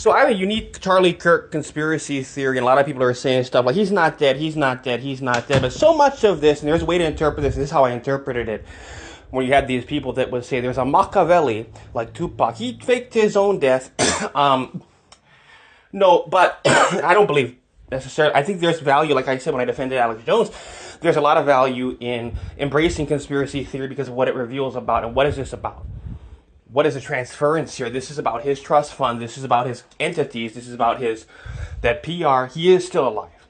So I have a unique Charlie Kirk conspiracy theory, and a lot of people are saying stuff like he's not dead, he's not dead, he's not dead. But so much of this, and there's a way to interpret this, and this is how I interpreted it, when you had these people that would say there's a Machiavelli, like Tupac, he faked his own death. No, but I don't believe necessarily. I think there's value, like I said when I defended Alex Jones, there's a lot of value in embracing conspiracy theory because of what it reveals about, and what is this about? What is the transference here? This is about his trust fund. This is about his entities. This is about that PR. He is still alive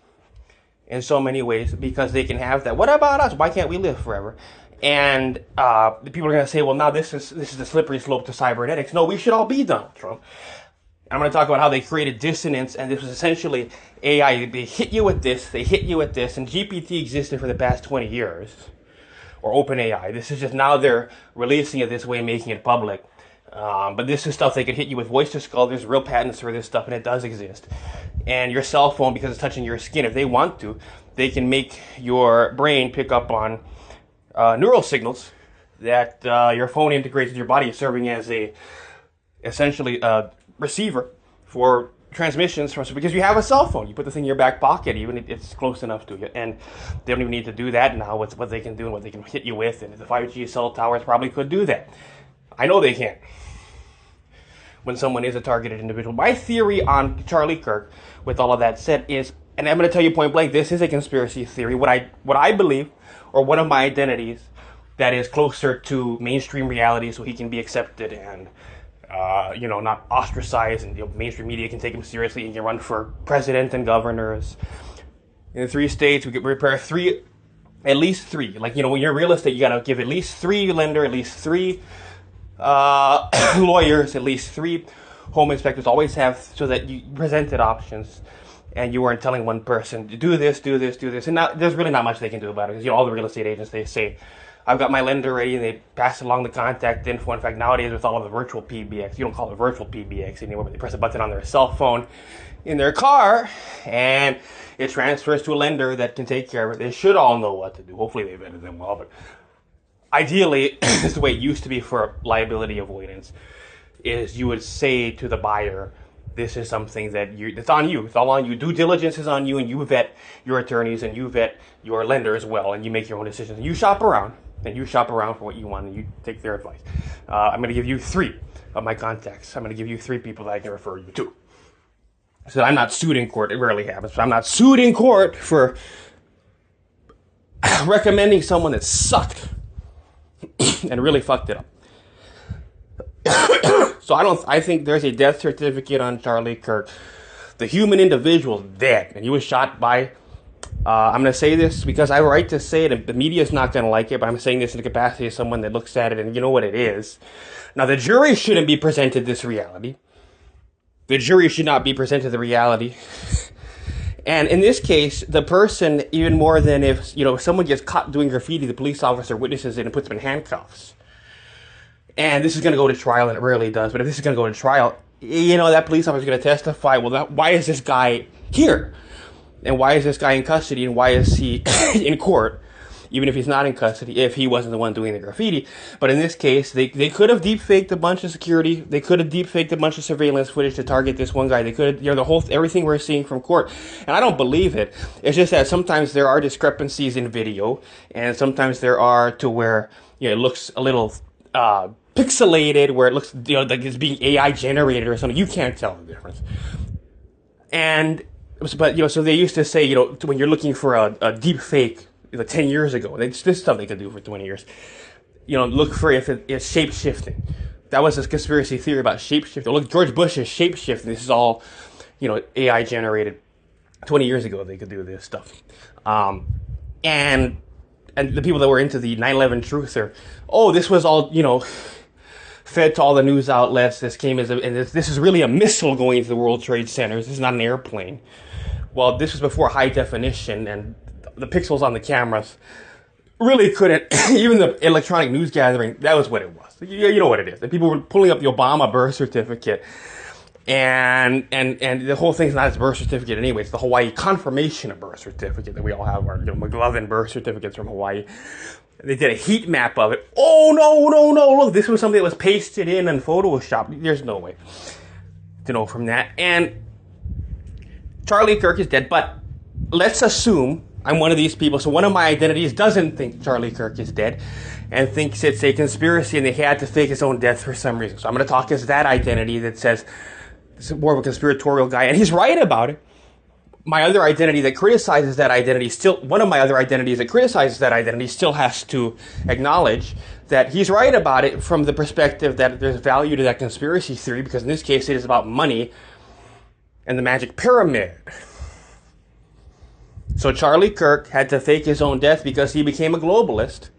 in so many ways because they can have that. What about us? Why can't we live forever? And the people are going to say, well, now this is the slippery slope to cybernetics. No, we should all be Donald Trump. I'm going to talk about how they created dissonance, and this was essentially AI. They hit you with this, they hit you with this, and GPT existed for the past 20 years. Or OpenAI. This is just now they're releasing it this way and making it public. But this is stuff they could hit you with voice to skull. There's real patents for this stuff, and it does exist. And your cell phone, because it's touching your skin, if they want to, they can make your brain pick up on neural signals that your phone integrates with your body, serving as essentially a receiver for transmissions from, because you have a cell phone. You put the thing in your back pocket, even if it's close enough to you. And they don't even need to do that now with what they can do and what they can hit you with. And the 5G cell towers probably could do that. I know they can when someone is a targeted individual. My theory on Charlie Kirk, with all of that said, is, and I'm going to tell you point blank, this is a conspiracy theory. What I believe, or one of my identities, that is closer to mainstream reality so he can be accepted and not ostracized, and mainstream media can take him seriously and can run for president and governors. In the 3 states, we could prepare at least three. Like, when you're real estate, you got to give at least 3 lender, at least 3 lawyers, at least 3 home inspectors. Always have, so that you presented options and you weren't telling one person, do this, do this, do this. And now there's really not much they can do about it, because all the real estate agents, they say, I've got my lender ready, and they pass along the contact info. In fact, nowadays with all of the virtual PBX, you don't call it virtual PBX anymore, but they press a button on their cell phone in their car, and it transfers to a lender that can take care of it. They should all know what to do. Hopefully they vetted them well, but ideally, this is the way it used to be for liability avoidance, is you would say to the buyer, this is something it's on you. It's all on you. Due diligence is on you, and you vet your attorneys, and you vet your lender as well, and you make your own decisions. And you shop around. And you shop around for what you want, and you take their advice. I'm going to give you 3 of my contacts. I'm going to give you 3 people that I can refer you to. So I'm not sued in court. It rarely happens, but I'm not sued in court for recommending someone that sucked and really fucked it up. So I think there's a death certificate on Charlie Kirk. The human individual's dead, and he was shot by, I'm going to say this because I have a right to say it, and the media is not going to like it, but I'm saying this in the capacity of someone that looks at it and you know what it is. Now, the jury shouldn't be presented this reality. The jury should not be presented the reality. And in this case, the person, even more than if someone gets caught doing graffiti, the police officer witnesses it and puts them in handcuffs. And this is going to go to trial, and it rarely does, but if this is going to go to trial, that police officer is going to testify, well, why is this guy here? And why is this guy in custody, and why is he in court, even if he's not in custody, if he wasn't the one doing the graffiti? But in this case, they could have deepfaked a bunch of security. They could have deepfaked a bunch of surveillance footage to target this one guy. They could have, everything we're seeing from court. And I don't believe it. It's just that sometimes there are discrepancies in video, and sometimes there are to where, it looks a little, pixelated, where it looks, like it's being AI generated or something. You can't tell the difference. But, so they used to say, when you're looking for a deep fake, 10 years ago, this stuff they could do for 20 years, look for if it's shape-shifting. That was a conspiracy theory about shape-shifting. Look, George Bush is shape-shifting. This is all, AI generated. 20 years ago, they could do this stuff. And the people that were into the 9/11 truther, this was all, fed to all the news outlets. This came this is really a missile going into the World Trade Centers. This is not an airplane. Well, this was before high definition, and the pixels on the cameras really couldn't, even the electronic news gathering, that was what it was. You know what it is. And people were pulling up the Obama birth certificate, and the whole thing's not his birth certificate anyway. It's the Hawaii confirmation of birth certificate that we all have, our McLovin birth certificates from Hawaii. They did a heat map of it. Oh, no, look, this was something that was pasted in Photoshop. There's no way. to know from that. And Charlie Kirk is dead, but let's assume I'm one of these people. So one of my identities doesn't think Charlie Kirk is dead and thinks it's a conspiracy and they had to fake his own death for some reason. So I'm going to talk as that identity that says this is more of a conspiratorial guy, and he's right about it. My other identity that criticizes that identity one of my other identities that criticizes that identity still has to acknowledge that he's right about it from the perspective that there's value to that conspiracy theory, because in this case it is about money and the magic pyramid. So Charlie Kirk had to fake his own death because he became a globalist.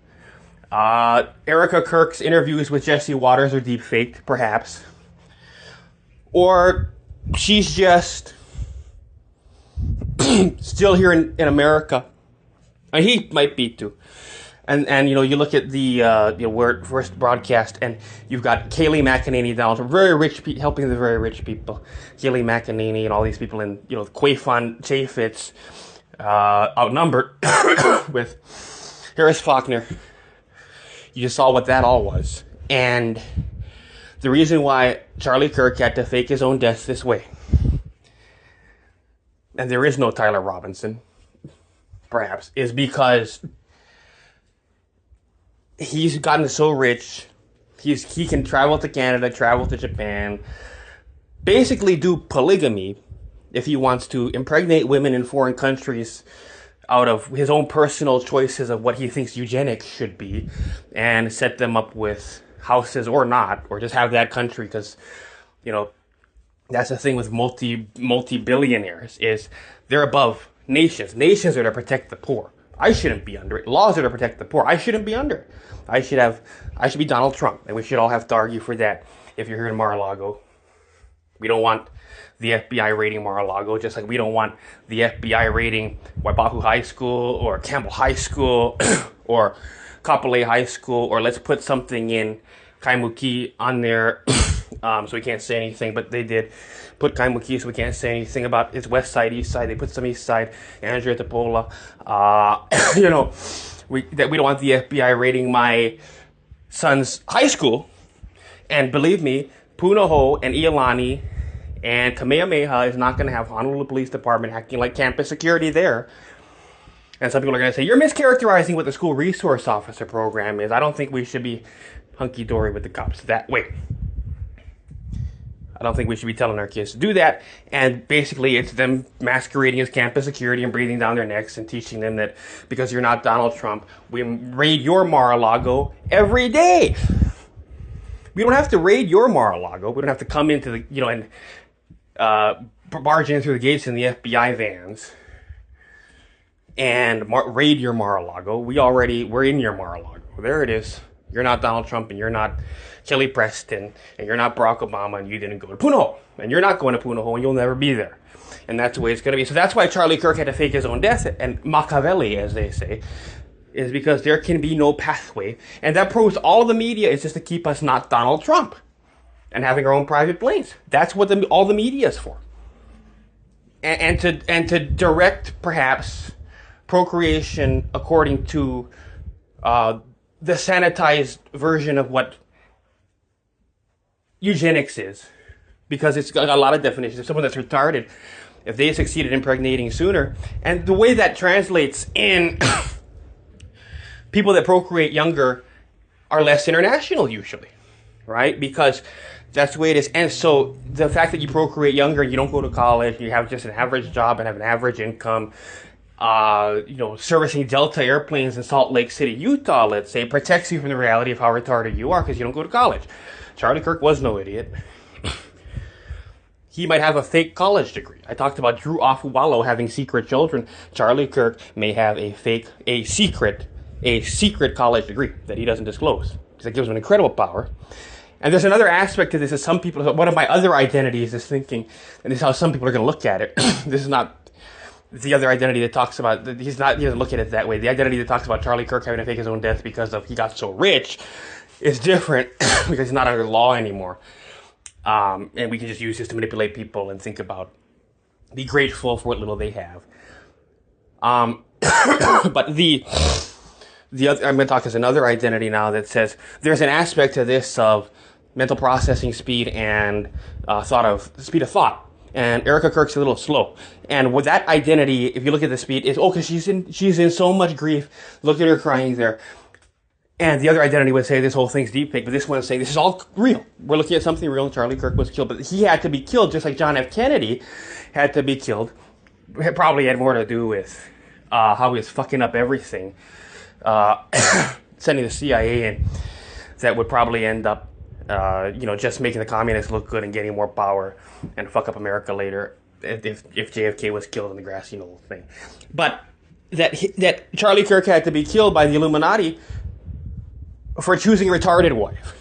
Erica Kirk's interviews with Jesse Waters are deepfaked, perhaps. Or she's just still here in America. And he might be too. And you look at the first broadcast, and you've got Kayleigh McEnany, very rich people, helping the very rich people. Kayleigh McEnany and all these people, and Quaifon Chaffetz, outnumbered with Harris Faulkner. You just saw what that all was. And the reason why Charlie Kirk had to fake his own death this way, and there is no Tyler Robinson, perhaps, is because he's gotten so rich. He can travel to Canada, travel to Japan, basically do polygamy if he wants to impregnate women in foreign countries out of his own personal choices of what he thinks eugenics should be, and set them up with houses or not, or just have that country, because, that's the thing with multi-billionaires, is they're above nations. Nations are to protect the poor. I shouldn't be under it. Laws are to protect the poor. I shouldn't be under it. I should be Donald Trump, and we should all have to argue for that if you're here in Mar-a-Lago. We don't want the FBI raiding Mar-a-Lago, just like we don't want the FBI raiding Waipahu High School or Campbell High School or Kapolei High School, or let's put something in Kaimuki on there so we can't say anything, but they did put Kaimuki so we can't say anything about its west side, east side. They put some east side, Andrea Tapola. We don't want the FBI raiding my son's high school. And believe me, Punahou and Iolani and Kamehameha is not going to have Honolulu Police Department acting like campus security there. And some people are going to say, you're mischaracterizing what the school resource officer program is. I don't think we should be hunky-dory with the cops that way. I don't think we should be telling our kids to do that. And basically, it's them masquerading as campus security and breathing down their necks and teaching them that because you're not Donald Trump, we raid your Mar-a-Lago every day. We don't have to raid your Mar-a-Lago. We don't have to come into the, and barge in through the gates in the FBI vans and raid your Mar-a-Lago. We're in your Mar-a-Lago. There it is. You're not Donald Trump, and you're not Kelly Preston, and you're not Barack Obama, and you didn't go to Punahou, and you're not going to Punahou, and you'll never be there. And that's the way it's going to be. So that's why Charlie Kirk had to fake his own death, and Machiavelli, as they say, is because there can be no pathway. And that proves all of the media is just to keep us not Donald Trump and having our own private planes. That's what all the media is for. And to direct, perhaps, procreation according to the sanitized version of what eugenics is, because it's got a lot of definitions. If someone that's retarded, if they succeeded impregnating sooner, and the way that translates in people that procreate younger are less international usually, right? Because that's the way it is. And so the fact that you procreate younger, you don't go to college, you have just an average job and have an average income, servicing Delta airplanes in Salt Lake City, Utah, let's say, protects you from the reality of how retarded you are because you don't go to college. Charlie Kirk was no idiot. He might have a fake college degree. I talked about Drew Afualo having secret children. Charlie Kirk may have a secret college degree that he doesn't disclose, because that gives him incredible power. And there's another aspect to this, is some people, one of my other identities is thinking, and this is how some people are going to look at it. This is not the other identity that talks about, he doesn't look at it that way. The identity that talks about Charlie Kirk having to fake his own death because he got so rich is different because he's not under law anymore. And we can just use this to manipulate people and think about, be grateful for what little they have. But the other, I'm going to talk as another identity now that says there's an aspect to this of mental processing speed and speed of thought. And Erica Kirk's a little slow. And with that identity, if you look at the speed, it's because she's in so much grief. Look at her crying there. And the other identity would say this whole thing's deepfake, but this one is saying this is all real. We're looking at something real. Charlie Kirk was killed, but he had to be killed just like John F. Kennedy had to be killed. It probably had more to do with how he was fucking up everything, sending the CIA in. That would probably end up, just making the communists look good and getting more power and fuck up America later if JFK was killed in the grassy knoll thing. But that Charlie Kirk had to be killed by the Illuminati for choosing a retarded wife.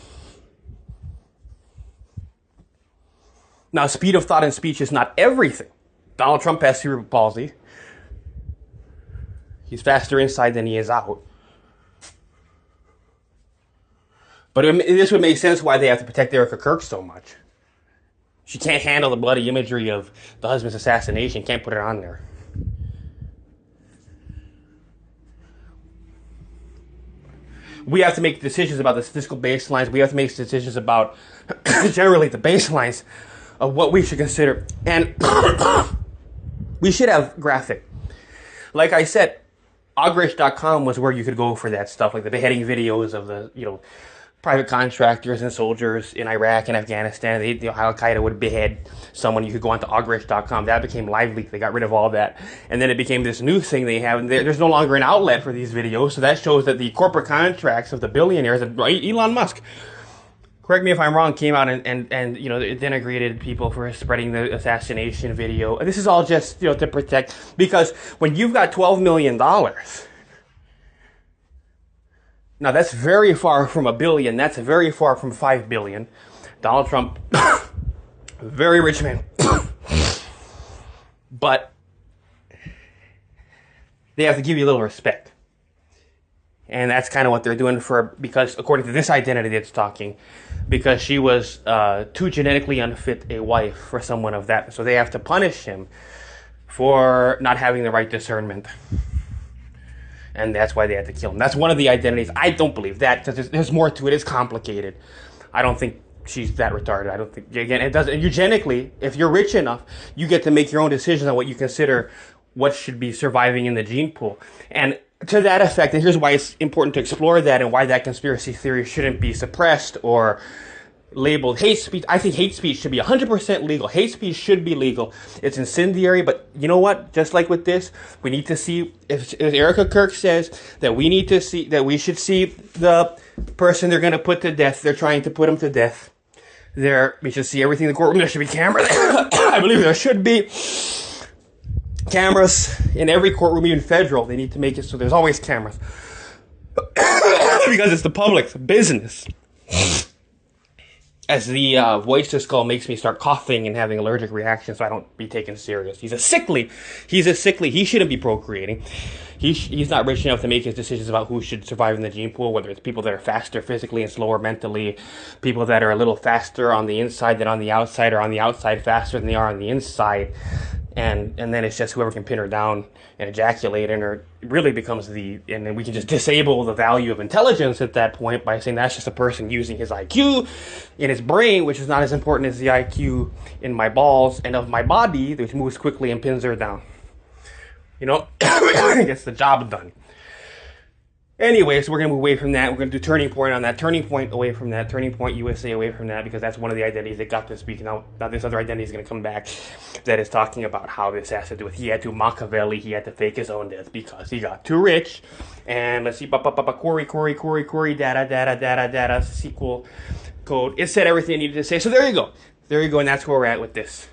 Now, speed of thought and speech is not everything. Donald Trump has cerebral palsy. He's faster inside than he is out. But this would make sense why they have to protect Erica Kirk so much. She can't handle the bloody imagery of the husband's assassination, can't put it on there. We have to make decisions about the statistical baselines. We have to make decisions about, generally, the baselines of what we should consider. And we should have graphic. Like I said, augrish.com was where you could go for that stuff, like the beheading videos of the, private contractors and soldiers in Iraq and Afghanistan. Al-Qaeda would behead someone. You could go onto augrish.com. That became LiveLeak. They got rid of all that. And then it became this new thing they have. And there's no longer an outlet for these videos. So that shows that the corporate contracts of the billionaires, Elon Musk, correct me if I'm wrong, came out and denigrated people for spreading the assassination video. And this is all just, to protect. Because when you've got $12 million... Now, that's very far from $1 billion. That's very far from $5 billion. Donald Trump, very rich man. But they have to give you a little respect. And that's kind of what they're doing because according to this identity that's talking, because she was too genetically unfit a wife for someone of that. So they have to punish him for not having the right discernment. And that's why they had to kill him. That's one of the identities. I don't believe that. There's more to it. It's complicated. I don't think she's that retarded. I don't think, again, it doesn't. Eugenically, if you're rich enough, you get to make your own decisions on what you consider what should be surviving in the gene pool. And to that effect, and here's why it's important to explore that and why that conspiracy theory shouldn't be suppressed or labeled hate speech. I think hate speech should be 100% legal. Hate speech should be legal. It's incendiary, but you know what? Just like with this, we need to see, if Erica Kirk says that we should see the person they're going to put to death, they're trying to put him to death. We should see everything in the courtroom. There should be cameras. I believe there should be cameras in every courtroom, even federal. They need to make it so there's always cameras. Because it's the public's business. As the voice to skull makes me start coughing and having allergic reactions, so I don't be taken serious. He's a sickly. He shouldn't be procreating. He's not rich enough to make his decisions about who should survive in the gene pool, whether it's people that are faster physically and slower mentally, people that are a little faster on the inside than on the outside, or on the outside faster than they are on the inside. And then it's just whoever can pin her down and ejaculate, and it really becomes and then we can just disable the value of intelligence at that point by saying that's just a person using his IQ in his brain, which is not as important as the IQ in my balls and of my body, which moves quickly and pins her down. Gets the job done. Anyway, so we're going to move away from that. We're going to do Turning Point on that. Turning Point away from that. Turning Point USA away from that, because that's one of the identities that got this week. Now this other identity is going to come back that is talking about how this has to do with he had to fake his own death because he got too rich. And let's see, query, data, SQL code. It said everything it needed to say. So there you go. And that's where we're at with this.